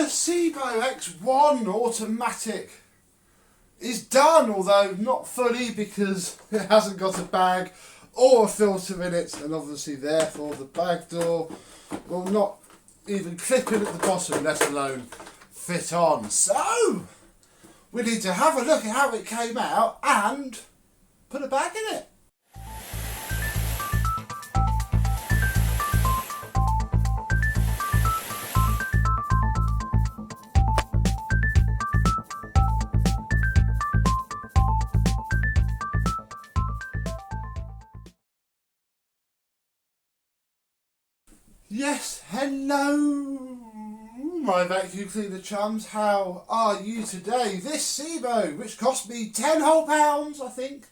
Sebo X1 automatic is done, although not fully because it hasn't got a bag or a filter in it, and obviously therefore the bag door will not even clip in at the bottom, let alone fit on. So we need to have a look at how it came out and put a bag in it. Yes, hello, my vacuum cleaner chums. How are you today? This Sebo, which cost me £10 whole, I think.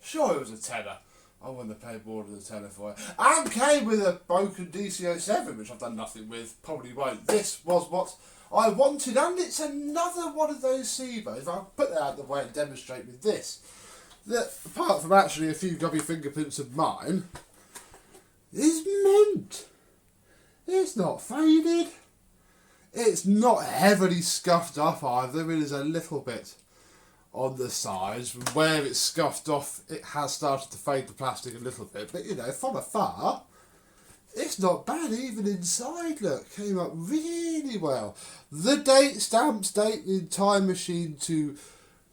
Sure, it was a tenner. I wouldn't have paid more than a tenner for it. And came with a broken DC-07, which I've done nothing with. Probably won't. This was what I wanted, and it's another one of those Sebos. I'll put that out of the way and demonstrate with this. That, apart from actually a few gummy fingerprints of mine, is mint. It's not faded. It's not heavily scuffed up either. There is a little bit on the sides. Where it's scuffed off, it has started to fade the plastic a little bit. But, you know, from afar, it's not bad. Even inside, look, came up really well. The date stamps date in Time Machine to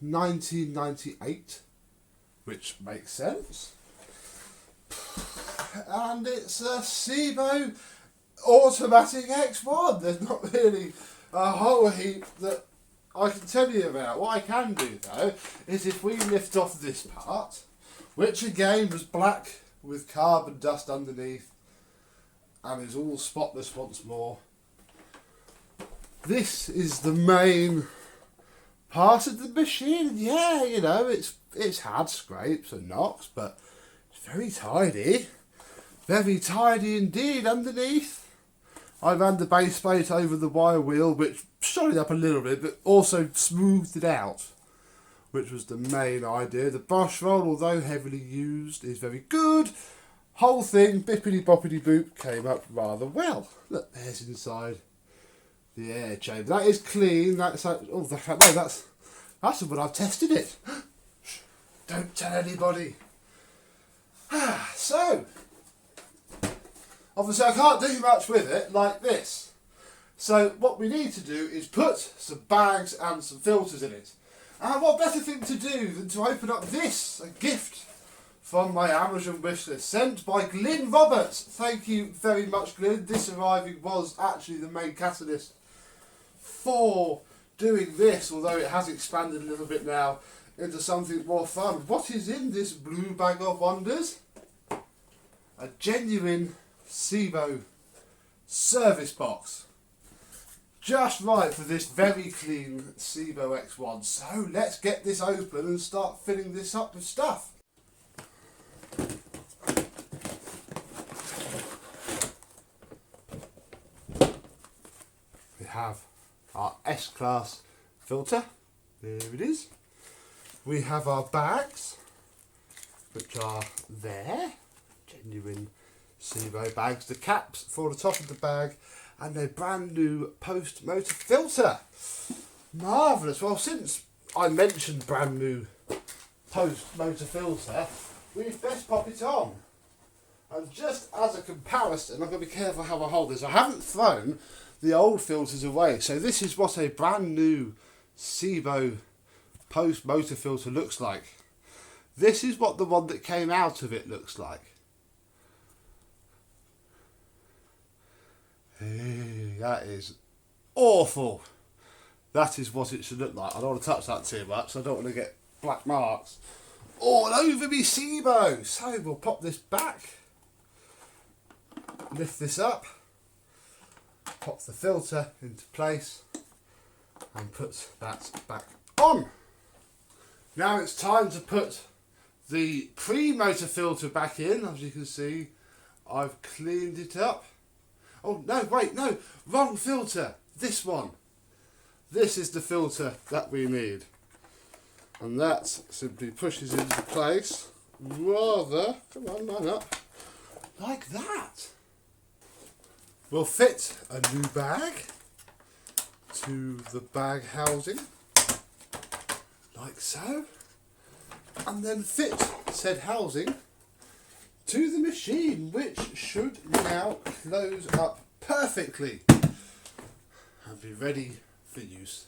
1998, which makes sense. And it's a Sebo automatic X1. There's not really a whole heap that I can tell you about. What I can do though is if we lift off this part, which again was black with carbon dust underneath and is all spotless once more. This is the main part of the machine. Yeah, you know, it's had scrapes and knocks, but it's very tidy. Very tidy indeed underneath. I ran the base plate over the wire wheel, which shot it up a little bit, but also smoothed it out, which was the main idea. The brush roll, although heavily used, is very good. Whole thing, bippity boppity boop, came up rather well. Look, there's inside the air chamber. That is clean. That's no, that's the one I've tested it. Don't tell anybody. So. Obviously I can't do much with it like this. So what we need to do is put some bags and some filters in it. And what better thing to do than to open up this, a gift from my Amazon wishlist sent by Glyn Roberts. Thank you very much, Glyn. This arriving was actually the main catalyst for doing this, although it has expanded a little bit now into something more fun. What is in this blue bag of wonders? A genuine Sebo service box, just right for this very clean Sebo X1. So let's get this open and start filling this up with stuff. We have our S-Class filter, there it is. We have our bags, which are there, genuine Sebo bags, the caps for the top of the bag, and a brand new post-motor filter. Marvellous. Well, since I mentioned brand new post-motor filter, we've best pop it on. And just as a comparison, I've got to be careful how I hold this. I haven't thrown the old filters away. So this is what a brand new Sebo post-motor filter looks like. This is what the one that came out of it looks like. Hey, that is awful. That is what it should look like. I don't want to touch that too much. I don't want to get black marks all over me Sebo. So we'll pop this back, lift this up, pop the filter into place and put that back on. Now it's time to put the pre-motor filter back in. As you can see, I've cleaned it up. Oh, no, wait, no, wrong filter. This one. This is the filter that we need. And that simply pushes into place rather, come on, line up, like that. We'll fit a new bag to the bag housing, like so, and then fit said housing to the machine, which should now close up perfectly and be ready for use.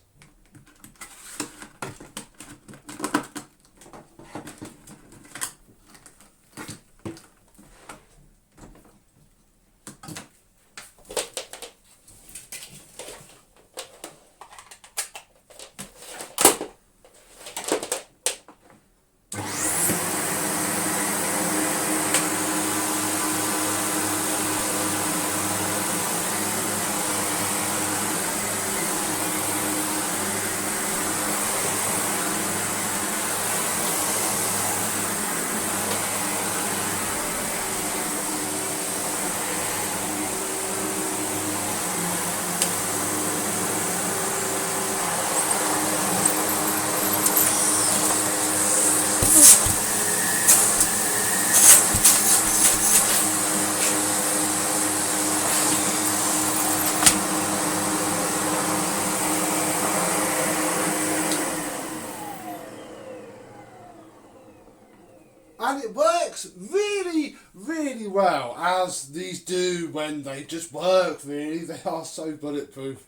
And it works really, really well, as these do when they just work, really. They are so bulletproof.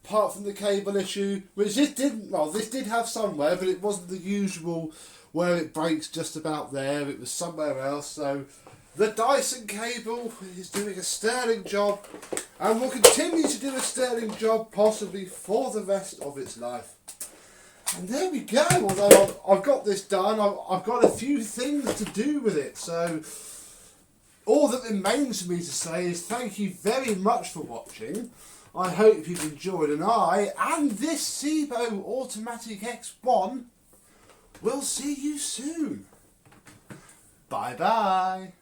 Apart from the cable issue, which this didn't, well, this did have somewhere, but it wasn't the usual where it breaks just about there. It was somewhere else. So the Dyson cable is doing a sterling job and will continue to do a sterling job possibly for the rest of its life. And there we go. Although I've got this done, I've got a few things to do with it. So all that remains for me to say is thank you very much for watching. I hope you've enjoyed, and I and this Sebo Automatic X1 will see you soon. Bye bye.